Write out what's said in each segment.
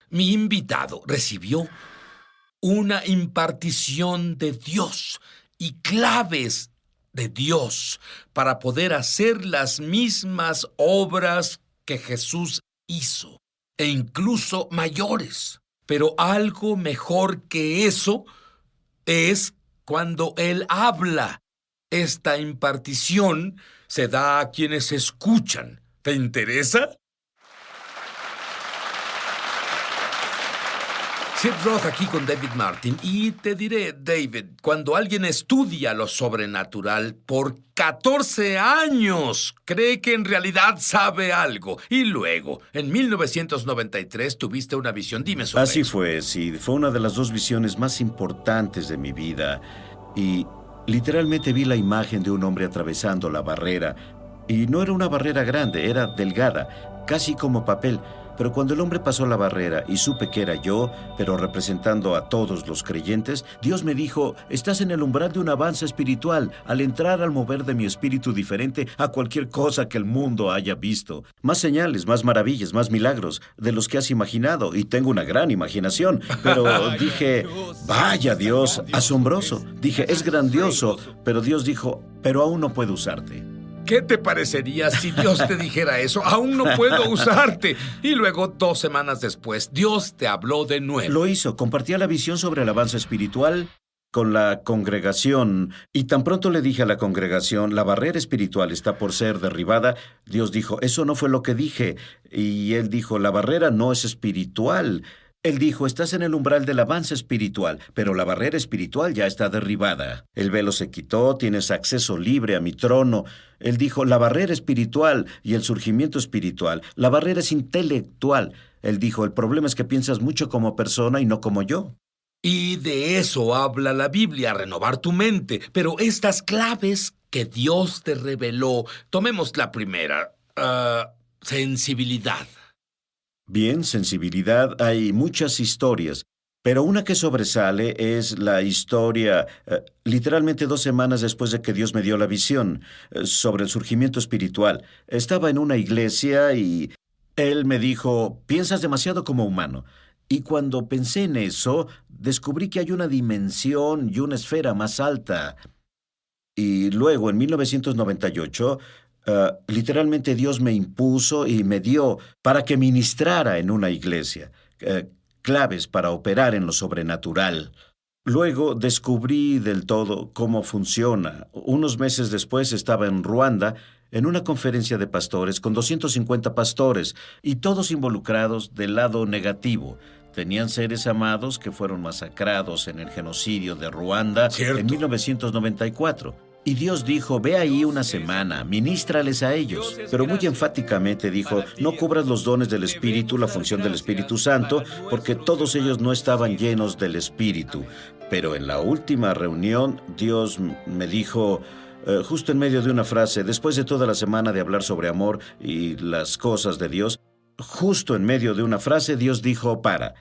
Mi invitado recibió una impartición de Dios y claves de Dios para poder hacer las mismas obras que Jesús hizo, e incluso mayores. Pero algo mejor que eso es cuando Él habla. Esta impartición se da a quienes escuchan. ¿Te interesa? Sid Roth aquí con David Martin, y te diré, David, cuando alguien estudia lo sobrenatural por 14 años, cree que en realidad sabe algo, y luego, en 1993, tuviste una visión. Dime sobre Así eso. fue, Sid. Fue una de las dos visiones más importantes de mi vida. Y literalmente vi la imagen de un hombre atravesando la barrera. Y no era una barrera grande, era delgada, casi como papel. Pero cuando el hombre pasó la barrera y supe que era yo, pero representando a todos los creyentes, Dios me dijo: estás en el umbral de un avance espiritual al entrar al mover de mi espíritu diferente a cualquier cosa que el mundo haya visto. Más señales, más maravillas, más milagros de los que has imaginado, y tengo una gran imaginación. Pero dije: vaya Dios, asombroso. Dije: es grandioso, pero Dios dijo: pero aún no puedo usarte. ¿Qué te parecería si Dios te dijera eso? Aún no puedo usarte. Y luego, 2 semanas después, Dios te habló de nuevo. Lo hizo. Compartía la visión sobre el avance espiritual con la congregación. Y tan pronto le dije a la congregación: la barrera espiritual está por ser derribada, Dios dijo: eso no fue lo que dije. Y él dijo: la barrera no es espiritual. Él dijo: estás en el umbral del avance espiritual, pero la barrera espiritual ya está derribada. El velo se quitó, tienes acceso libre a mi trono. Él dijo: la barrera espiritual y el surgimiento espiritual. La barrera es intelectual. Él dijo: el problema es que piensas mucho como persona y no como yo. Y de eso habla la Biblia, renovar tu mente. Pero estas claves que Dios te reveló, tomemos la primera, sensibilidad. Bien, sensibilidad, hay muchas historias, pero una que sobresale es la historia, literalmente 2 semanas después de que Dios me dio la visión, sobre el surgimiento espiritual. Estaba en una iglesia y Él me dijo: piensas demasiado como humano. Y cuando pensé en eso, descubrí que hay una dimensión y una esfera más alta. Y luego, en 1998, literalmente Dios me impuso y me dio para que ministrara en una iglesia, claves para operar en lo sobrenatural. Luego descubrí del todo cómo funciona. Unos meses después estaba en Ruanda en una conferencia de pastores con 250 pastores y todos involucrados del lado negativo. Tenían seres amados que fueron masacrados en el genocidio de Ruanda Cierto. en 1994. Y Dios dijo: ve ahí una semana, ministrales a ellos. Pero muy enfáticamente dijo: no cubras los dones del Espíritu, la función del Espíritu Santo, porque todos ellos no estaban llenos del Espíritu. Pero en la última reunión, Dios me dijo, justo en medio de una frase, después de toda la semana de hablar sobre amor y las cosas de Dios, justo en medio de una frase, Dios dijo: para.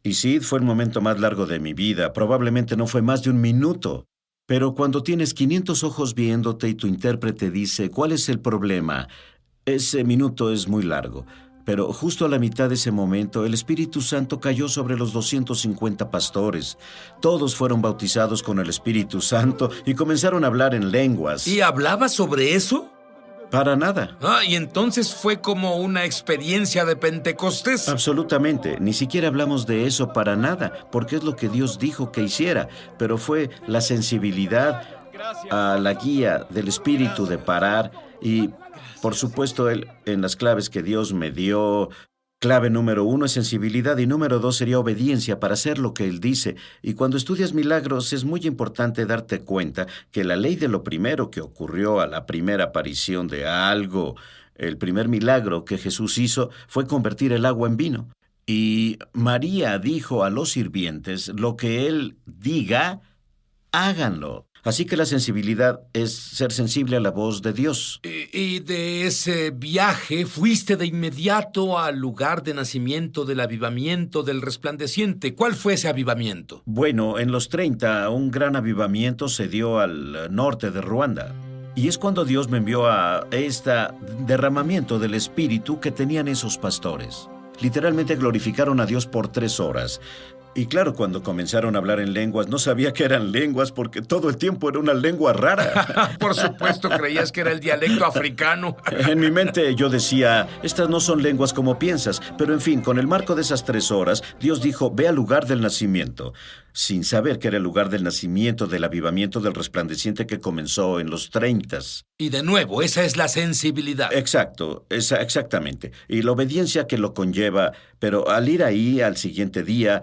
Y sí, fue el momento más largo de mi vida. Probablemente no fue más de 1 minuto. Pero cuando tienes 500 ojos viéndote y tu intérprete dice: ¿cuál es el problema?, ese minuto es muy largo. Pero justo a la mitad de ese momento, el Espíritu Santo cayó sobre los 250 pastores. Todos fueron bautizados con el Espíritu Santo y comenzaron a hablar en lenguas. ¿Y hablaba sobre eso? Para nada. Y entonces fue como una experiencia de Pentecostés. Absolutamente. Ni siquiera hablamos de eso para nada, porque es lo que Dios dijo que hiciera. Pero fue la sensibilidad a la guía del Espíritu de parar. Y, por supuesto, Él, en las claves que Dios me dio, clave número 1 es sensibilidad y número 2 sería obediencia para hacer lo que Él dice. Y cuando estudias milagros es muy importante darte cuenta que la ley de lo primero que ocurrió a la primera aparición de algo, el primer milagro que Jesús hizo fue convertir el agua en vino. Y María dijo a los sirvientes: lo que Él diga, háganlo. Así que la sensibilidad es ser sensible a la voz de Dios. Y de ese viaje fuiste de inmediato al lugar de nacimiento del avivamiento del resplandeciente. ¿Cuál fue ese avivamiento? Bueno, en los 30, un gran avivamiento se dio al norte de Ruanda. Y es cuando Dios me envió a este derramamiento del Espíritu que tenían esos pastores. literalmente glorificaron a Dios por 3 horas. Y claro, cuando comenzaron a hablar en lenguas, no sabía que eran lenguas porque todo el tiempo era una lengua rara. Por supuesto, creías que era el dialecto africano. En mi mente yo decía, estas no son lenguas como piensas, pero en fin, con el marco de esas 3 horas, Dios dijo, ve al lugar del nacimiento, sin saber que era el lugar del nacimiento, del avivamiento del resplandeciente que comenzó en los 30s. Y de nuevo, esa es la sensibilidad. Exacto, exactamente. Y la obediencia que lo conlleva, pero al ir ahí al siguiente día,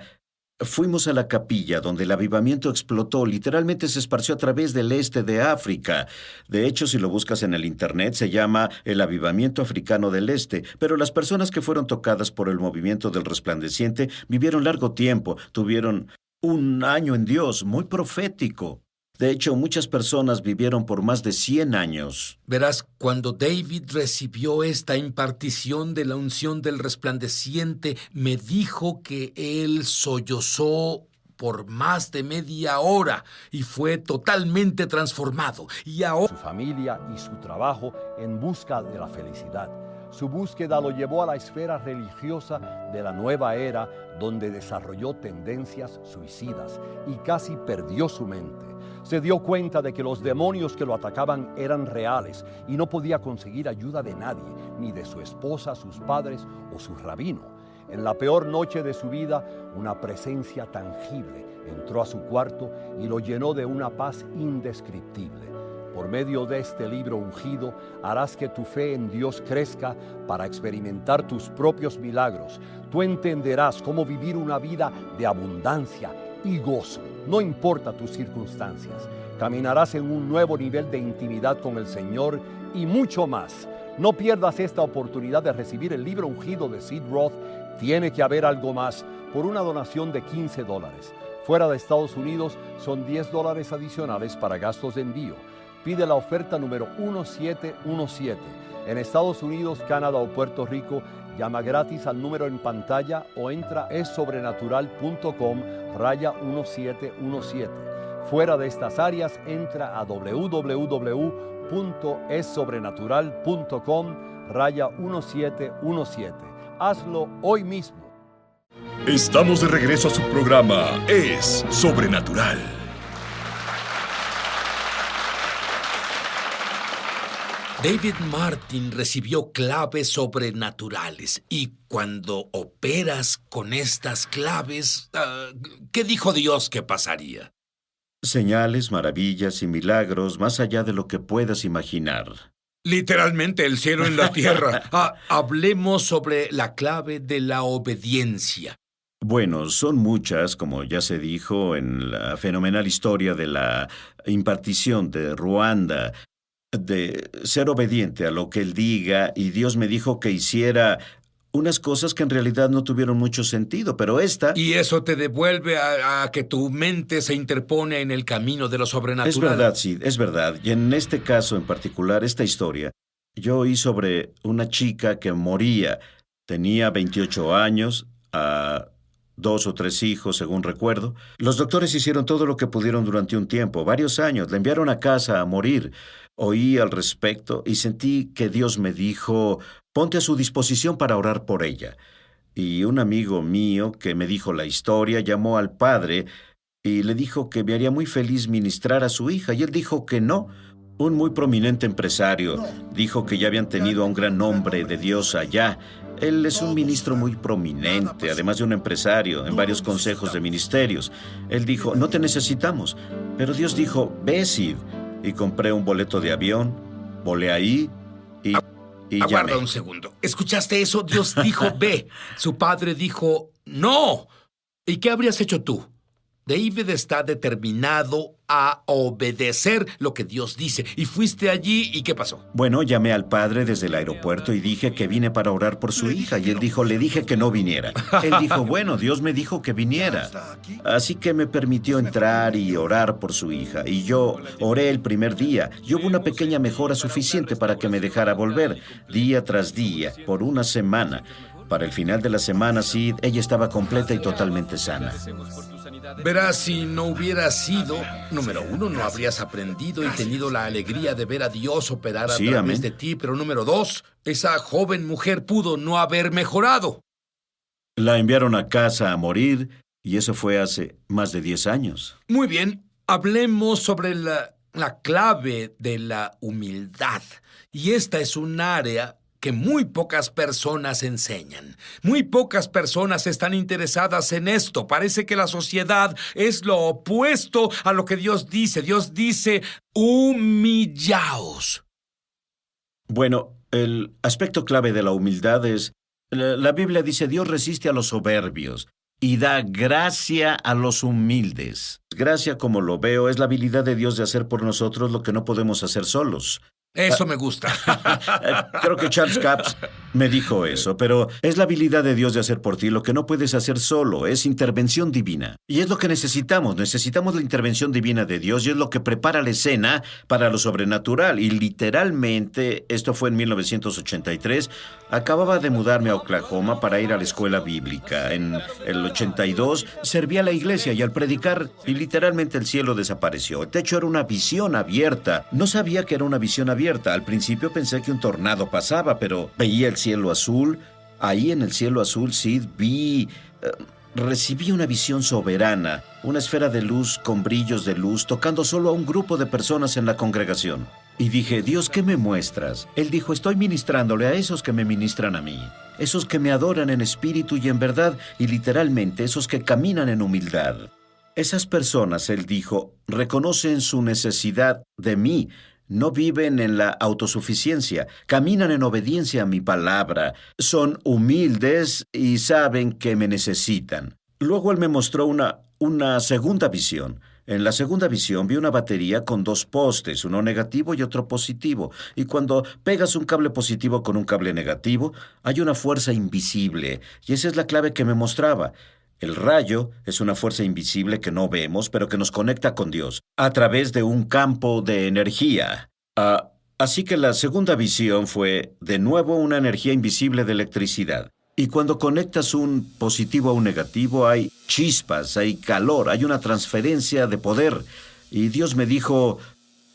fuimos a la capilla donde el avivamiento explotó, literalmente se esparció a través del este de África. De hecho, si lo buscas en el internet, se llama el Avivamiento Africano del Este. Pero las personas que fueron tocadas por el movimiento del resplandeciente vivieron largo tiempo, tuvieron un año en Dios, muy profético. De hecho, muchas personas vivieron por más de 100 años. Verás, cuando David recibió esta impartición de la unción del resplandeciente, me dijo que él sollozó por más de media hora y fue totalmente transformado. Y ahora... Su familia y su trabajo en busca de la felicidad. Su búsqueda lo llevó a la esfera religiosa de la nueva era, donde desarrolló tendencias suicidas y casi perdió su mente. Se dio cuenta de que los demonios que lo atacaban eran reales y no podía conseguir ayuda de nadie, ni de su esposa, sus padres o su rabino. En la peor noche de su vida, una presencia tangible entró a su cuarto y lo llenó de una paz indescriptible. Por medio de este libro ungido, harás que tu fe en Dios crezca para experimentar tus propios milagros. Tú entenderás cómo vivir una vida de abundancia y gozo, no importa tus circunstancias. Caminarás en un nuevo nivel de intimidad con el Señor y mucho más. No pierdas esta oportunidad de recibir el libro ungido de Sid Roth. Tiene que haber algo más por una donación de $15. Fuera de Estados Unidos son $10 adicionales para gastos de envío. Pide la oferta número 1717. En Estados Unidos, Canadá o Puerto Rico, llama gratis al número en pantalla o entra essobrenatural.com/1717. Fuera de estas áreas, entra a www.essobrenatural.com/1717. Hazlo hoy mismo. Estamos de regreso a su programa Es Sobrenatural. David Martin recibió claves sobrenaturales y cuando operas con estas claves, ¿qué dijo Dios que pasaría? Señales, maravillas y milagros más allá de lo que puedas imaginar. Literalmente el cielo en la tierra. Hablemos sobre la clave de la obediencia. Bueno, son muchas, como ya se dijo en la fenomenal historia de la impartición de Ruanda, de ser obediente a lo que Él diga, y Dios me dijo que hiciera unas cosas que en realidad no tuvieron mucho sentido, pero esta... Y eso te devuelve a que tu mente se interpone en el camino de lo sobrenatural. Es verdad, sí, es verdad. Y en este caso en particular, esta historia, yo oí sobre una chica que moría. Tenía 28 años, 2 o 3 hijos, según recuerdo. Los doctores hicieron todo lo que pudieron durante un tiempo, varios años. La enviaron a casa a morir. Oí al respecto y sentí que Dios me dijo, ponte a su disposición para orar por ella. Y un amigo mío que me dijo la historia llamó al padre y le dijo que me haría muy feliz ministrar a su hija. Y él dijo que no. Un muy prominente empresario dijo que ya habían tenido a un gran hombre de Dios allá. Él es un ministro muy prominente, además de un empresario, en varios consejos de ministerios. Él dijo, no te necesitamos. Pero Dios dijo, ve, Sid. Y compré un boleto de avión, volé ahí y Aguarda llamé. un segundo. ¿Escuchaste eso? Dios dijo, ve. Su padre dijo, no. ¿Y qué habrías hecho tú? David está determinado a obedecer lo que Dios dice. Y fuiste allí, ¿y qué pasó? Bueno, llamé al padre desde el aeropuerto y dije que vine para orar por su hija. Y él dijo, le dije que no viniera. Él dijo, bueno, Dios me dijo que viniera. Así que me permitió entrar y orar por su hija. Y yo oré el primer día. Y hubo una pequeña mejora suficiente para que me dejara volver, día tras día, por una semana. Para el final de la semana, sí, ella estaba completa y totalmente sana. Verás, si no hubiera sido, número uno, no habrías aprendido y tenido la alegría de ver a Dios operar a Sí, través amén. de ti, pero número dos, esa joven mujer pudo no haber mejorado. La enviaron a casa a morir, y eso fue hace más de 10 años. Muy bien, hablemos sobre la clave de la humildad. Y esta es un área que muy pocas personas enseñan. Muy pocas personas están interesadas en esto. Parece que la sociedad es lo opuesto a lo que Dios dice. Dios dice, humillaos. Bueno, el aspecto clave de la humildad es, la Biblia dice, Dios resiste a los soberbios y da gracia a los humildes. Gracia, como lo veo, es la habilidad de Dios de hacer por nosotros lo que no podemos hacer solos. Eso me gusta. Creo que Charles Capps me dijo eso, pero es la habilidad de Dios de hacer por ti lo que no puedes hacer solo, es intervención divina. Y es lo que necesitamos la intervención divina de Dios y es lo que prepara la escena para lo sobrenatural. Y literalmente, esto fue en 1983, acababa de mudarme a Oklahoma para ir a la escuela bíblica. En el 82 serví a la iglesia y al predicar, y literalmente el cielo desapareció. El techo era una visión abierta. No sabía que era una visión abierta. Al principio pensé que un tornado pasaba, pero veía el cielo azul. Ahí en el cielo azul, Sid, recibí una visión soberana, una esfera de luz con brillos de luz, tocando solo a un grupo de personas en la congregación. Y dije, Dios, ¿qué me muestras? Él dijo, estoy ministrándole a esos que me ministran a mí, esos que me adoran en espíritu y en verdad, y literalmente esos que caminan en humildad. Esas personas, él dijo, reconocen su necesidad de mí. No viven en la autosuficiencia, caminan en obediencia a mi palabra, son humildes y saben que me necesitan. Luego él me mostró una segunda visión. En la segunda visión vi una batería con 2 postes, uno negativo y otro positivo. Y cuando pegas un cable positivo con un cable negativo, hay una fuerza invisible. Y esa es la clave que me mostraba. El rayo es una fuerza invisible que no vemos, pero que nos conecta con Dios, a través de un campo de energía. Así que la segunda visión fue, de nuevo, una energía invisible de electricidad. Y cuando conectas un positivo a un negativo, hay chispas, hay calor, hay una transferencia de poder. Y Dios me dijo,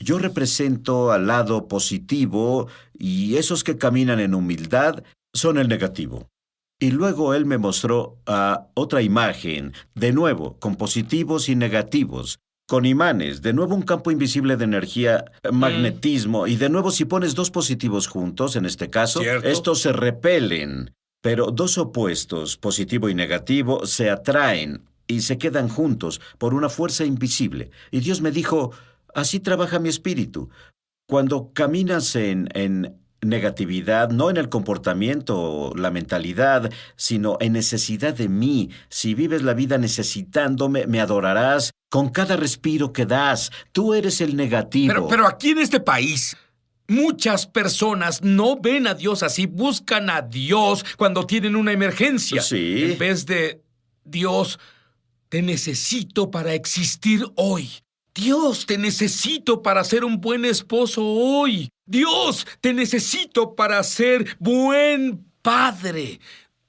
yo represento al lado positivo y esos que caminan en humildad son el negativo. Y luego él me mostró otra imagen, de nuevo, con positivos y negativos, con imanes, de nuevo un campo invisible de energía, magnetismo, y de nuevo si pones 2 positivos juntos, en este caso, ¿cierto? Estos se repelen, pero 2 opuestos, positivo y negativo, se atraen y se quedan juntos por una fuerza invisible. Y Dios me dijo, así trabaja mi espíritu. Cuando caminas en negatividad, no en el comportamiento o la mentalidad, sino en necesidad de mí. Si vives la vida necesitándome, me adorarás con cada respiro que das. Tú eres el negativo. Pero aquí en este país, muchas personas no ven a Dios así, buscan a Dios cuando tienen una emergencia. Sí. En vez de, Dios, te necesito para existir hoy. Dios, te necesito para ser un buen esposo hoy. Dios, te necesito para ser buen padre.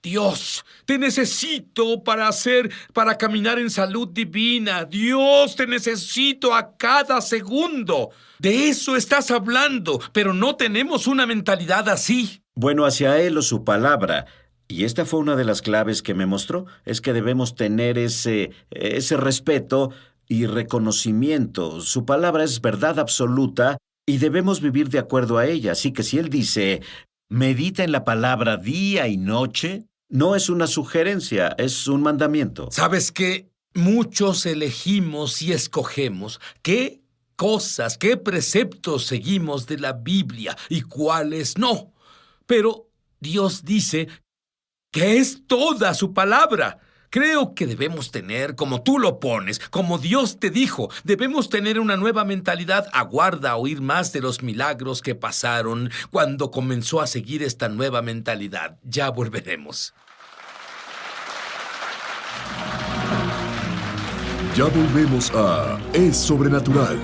Dios, te necesito para caminar en salud divina. Dios, te necesito a cada segundo. De eso estás hablando, pero no tenemos una mentalidad así. Bueno, hacia Él o su palabra. Y esta fue una de las claves que me mostró, es que debemos tener ese respeto y reconocimiento. Su palabra es verdad absoluta y debemos vivir de acuerdo a ella. Así que si Él dice, medita en la palabra día y noche, no es una sugerencia, es un mandamiento. ¿Sabes qué? Muchos elegimos y escogemos qué cosas, qué preceptos seguimos de la Biblia y cuáles no. Pero Dios dice que es toda su palabra. Creo que debemos tener, como tú lo pones, como Dios te dijo, debemos tener una nueva mentalidad. Aguarda a oír más de los milagros que pasaron cuando comenzó a seguir esta nueva mentalidad. Ya volveremos. Ya volvemos a Es Sobrenatural.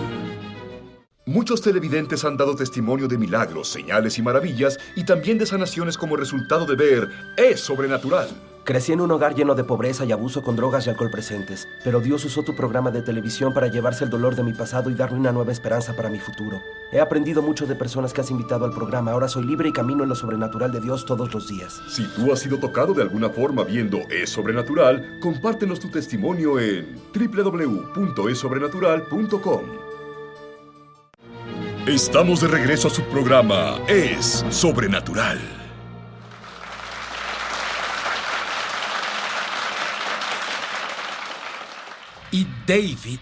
Muchos televidentes han dado testimonio de milagros, señales y maravillas, y también de sanaciones como resultado de ver Es Sobrenatural. Crecí en un hogar lleno de pobreza y abuso con drogas y alcohol presentes, pero Dios usó tu programa de televisión para llevarse el dolor de mi pasado y darme una nueva esperanza para mi futuro. He aprendido mucho de personas que has invitado al programa. Ahora soy libre y camino en lo sobrenatural de Dios todos los días. Si tú has sido tocado de alguna forma viendo Es Sobrenatural, compártenos tu testimonio en www.esobrenatural.com. Estamos de regreso a su programa Es Sobrenatural. Y David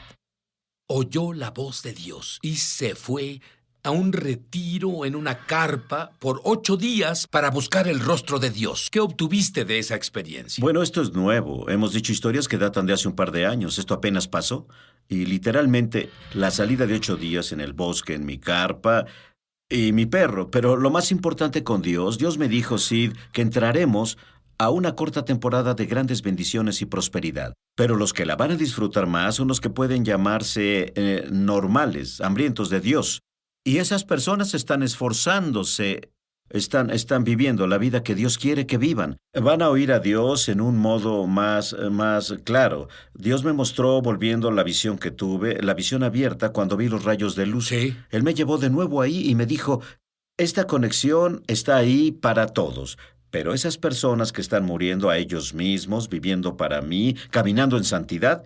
oyó la voz de Dios y se fue a un retiro en una carpa por 8 días para buscar el rostro de Dios. ¿Qué obtuviste de esa experiencia? Bueno, esto es nuevo. Hemos dicho historias que datan de hace un par de años. Esto apenas pasó. Y literalmente la salida de 8 días en el bosque, en mi carpa y mi perro. Pero lo más importante con Dios me dijo, Sid, que entraremos a una corta temporada de grandes bendiciones y prosperidad. Pero los que la van a disfrutar más son los que pueden llamarse normales, hambrientos de Dios. Y esas personas están esforzándose, están viviendo la vida que Dios quiere que vivan. Van a oír a Dios en un modo más claro. Dios me mostró, volviendo la visión que tuve, la visión abierta cuando vi los rayos de luz. Sí. Él me llevó de nuevo ahí y me dijo, esta conexión está ahí para todos. Pero esas personas que están muriendo a ellos mismos, viviendo para mí, caminando en santidad,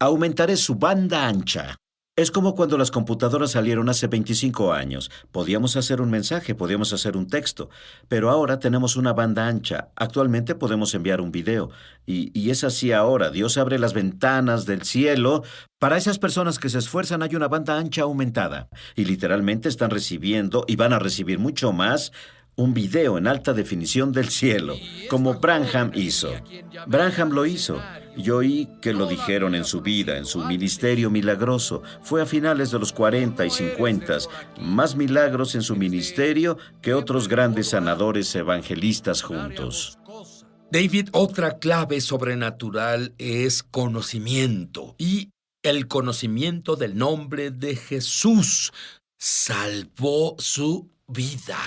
aumentaré su banda ancha. Es como cuando las computadoras salieron hace 25 años. Podíamos hacer un mensaje, podíamos hacer un texto, pero ahora tenemos una banda ancha. Actualmente podemos enviar un video. Y es así ahora. Dios abre las ventanas del cielo. Para esas personas que se esfuerzan hay una banda ancha aumentada. Y literalmente están recibiendo, y van a recibir mucho más, un video en alta definición del cielo, como Branham hizo. Branham lo hizo. Yo oí que lo dijeron en su vida, en su ministerio milagroso. Fue a finales de los 40 y 50, más milagros en su ministerio que otros grandes sanadores evangelistas juntos. David, otra clave sobrenatural es conocimiento. Y el conocimiento del nombre de Jesús salvó su vida,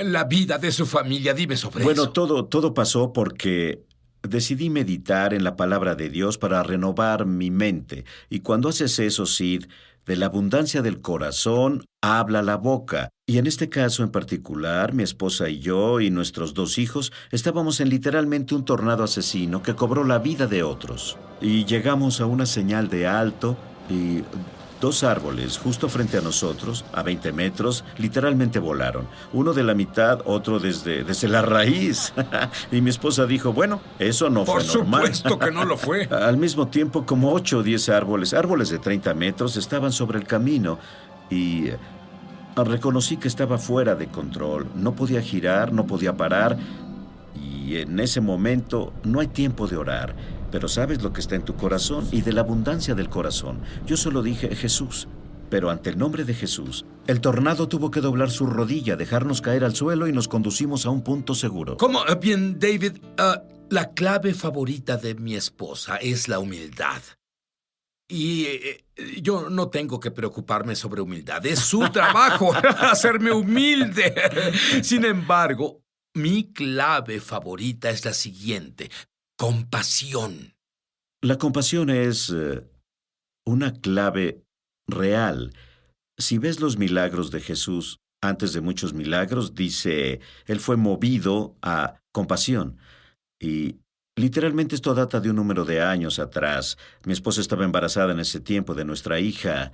la vida de su familia. Dime sobre eso. Bueno, todo pasó porque decidí meditar en la palabra de Dios para renovar mi mente. Y cuando haces eso, Sid, de la abundancia del corazón habla la boca. Y en este caso en particular, mi esposa y yo y nuestros 2 hijos estábamos en literalmente un tornado asesino que cobró la vida de otros. Y llegamos a una señal de alto y 2 árboles justo frente a nosotros, a 20 metros, literalmente volaron. Uno de la mitad, otro desde la raíz. Y mi esposa dijo, bueno, eso no fue normal. Por supuesto que no lo fue. Al mismo tiempo, como 8 o 10 árboles de 30 metros, estaban sobre el camino y reconocí que estaba fuera de control. No podía girar, no podía parar. Y en ese momento no hay tiempo de orar. Pero sabes lo que está en tu corazón y de la abundancia del corazón. Yo solo dije Jesús. Pero ante el nombre de Jesús, el tornado tuvo que doblar su rodilla, dejarnos caer al suelo y nos conducimos a un punto seguro. ¿Cómo? Bien, David, la clave favorita de mi esposa es la humildad. Y yo no tengo que preocuparme sobre humildad. Es su trabajo hacerme humilde. Sin embargo, mi clave favorita es la siguiente: compasión. La compasión es una clave real. Si ves los milagros de Jesús, antes de muchos milagros, dice, Él fue movido a compasión. Y literalmente esto data de un número de años atrás. Mi esposa estaba embarazada en ese tiempo de nuestra hija.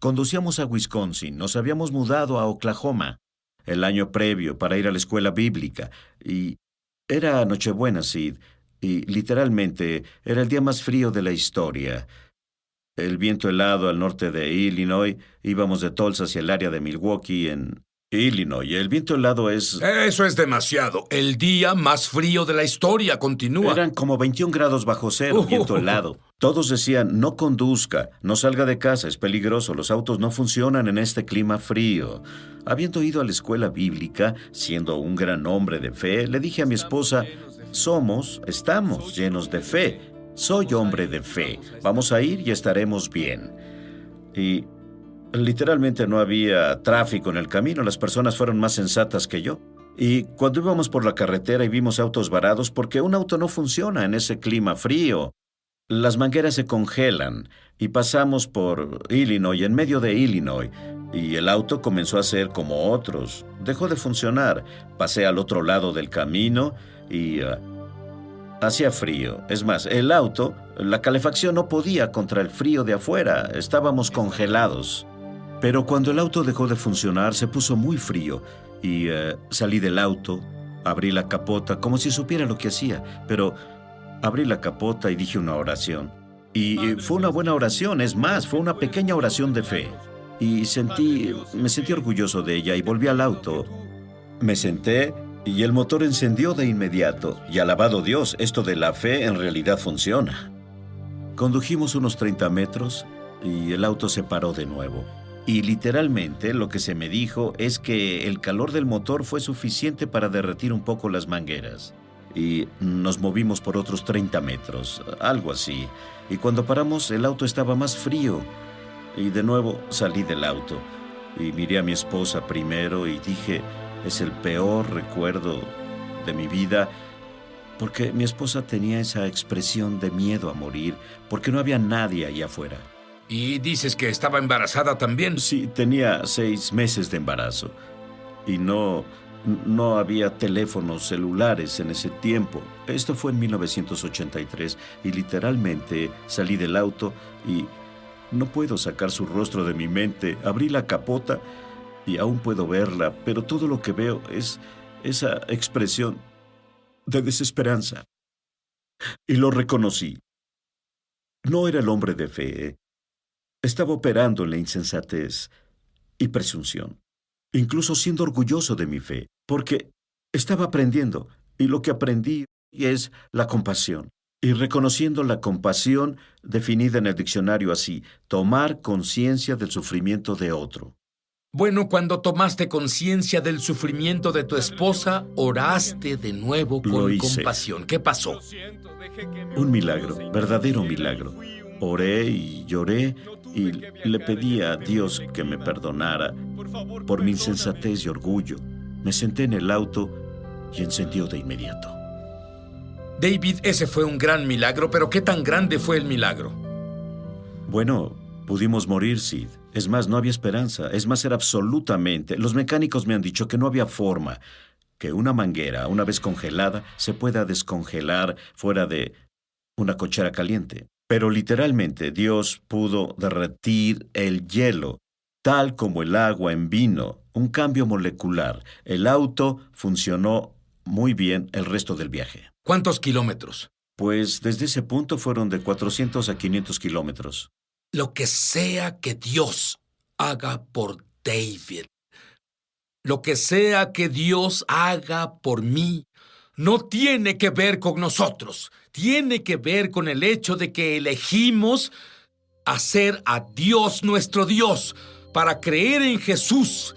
Conducíamos a Wisconsin. Nos habíamos mudado a Oklahoma el año previo para ir a la escuela bíblica. Y era Nochebuena, Sid. Y literalmente era el día más frío de la historia. El viento helado al norte de Illinois. Íbamos de Tulsa hacia el área de Milwaukee en Illinois. El viento helado es... Eso es demasiado. El día más frío de la historia continúa. Eran como 21 grados bajo cero, viento helado. Todos decían, no conduzca, no salga de casa, es peligroso, los autos no funcionan en este clima frío. Habiendo ido a la escuela bíblica, siendo un gran hombre de fe, le dije a mi esposa, estamos llenos de fe. Soy hombre de fe. Vamos a ir y estaremos bien. Y literalmente no había tráfico en el camino. Las personas fueron más sensatas que yo. Y cuando íbamos por la carretera y vimos autos varados, porque un auto no funciona en ese clima frío. Las mangueras se congelan y pasamos por Illinois, en medio de Illinois, y el auto comenzó a ser como otros. Dejó de funcionar. Pasé al otro lado del camino y hacía frío. Es más, el auto, la calefacción no podía contra el frío de afuera. Estábamos congelados. Pero cuando el auto dejó de funcionar, se puso muy frío y salí del auto, abrí la capota como si supiera lo que hacía, pero abrí la capota y dije una oración. Y fue una buena oración, es más, fue una pequeña oración de fe. Y me sentí orgulloso de ella y volví al auto. Me senté y el motor encendió de inmediato. Y alabado Dios, esto de la fe en realidad funciona. Condujimos unos 30 metros y el auto se paró de nuevo. Y literalmente lo que se me dijo es que el calor del motor fue suficiente para derretir un poco las mangueras. Y nos movimos por otros 30 metros, algo así. Y cuando paramos, el auto estaba más frío. Y de nuevo salí del auto. Y miré a mi esposa primero y dije, es el peor recuerdo de mi vida, porque mi esposa tenía esa expresión de miedo a morir, porque no había nadie allá afuera. ¿Y dices que estaba embarazada también? Sí, tenía 6 meses de embarazo. Y no había teléfonos celulares en ese tiempo. Esto fue en 1983 y literalmente salí del auto y no puedo sacar su rostro de mi mente. Abrí la capota y aún puedo verla, pero todo lo que veo es esa expresión de desesperanza. Y lo reconocí. No era el hombre de fe. Estaba operando en la insensatez y presunción, incluso siendo orgulloso de mi fe, porque estaba aprendiendo, y lo que aprendí es la compasión. Y reconociendo la compasión, definida en el diccionario así, tomar conciencia del sufrimiento de otro. Bueno, cuando tomaste conciencia del sufrimiento de tu esposa, oraste de nuevo con compasión. ¿Qué pasó? Un milagro, verdadero milagro. Oré y lloré y le pedí a Dios que me perdonara por mi insensatez y orgullo. Me senté en el auto y encendió de inmediato. David, ese fue un gran milagro, pero ¿qué tan grande fue el milagro? Bueno, pudimos morir, Sid. Es más, no había esperanza. Es más, era absolutamente... Los mecánicos me han dicho que no había forma que una manguera, una vez congelada, se pueda descongelar fuera de una cochera caliente. Pero literalmente Dios pudo derretir el hielo, tal como el agua en vino, un cambio molecular. El auto funcionó muy bien el resto del viaje. ¿Cuántos kilómetros? Pues desde ese punto fueron de 400 a 500 kilómetros. Lo que sea que Dios haga por David, lo que sea que Dios haga por mí, no tiene que ver con nosotros. Tiene que ver con el hecho de que elegimos hacer a Dios nuestro Dios para creer en Jesús,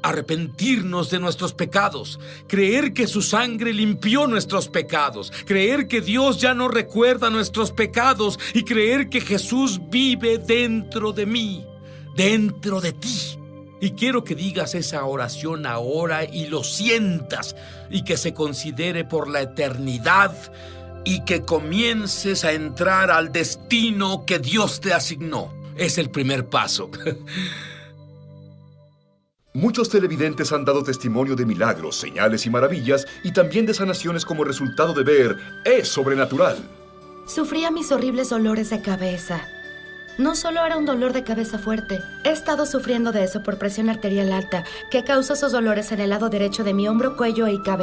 arrepentirnos de nuestros pecados, creer que su sangre limpió nuestros pecados, creer que Dios ya no recuerda nuestros pecados y creer que Jesús vive dentro de mí, dentro de ti. Y quiero que digas esa oración ahora y lo sientas y que se considere por la eternidad y que comiences a entrar al destino que Dios te asignó. Es el primer paso. Muchos televidentes han dado testimonio de milagros, señales y maravillas, y también de sanaciones como resultado de ver Es Sobrenatural. Sufría mis horribles dolores de cabeza. No solo era un dolor de cabeza fuerte. He estado sufriendo de eso por presión arterial alta, que causa esos dolores en el lado derecho de mi hombro, cuello y cabeza.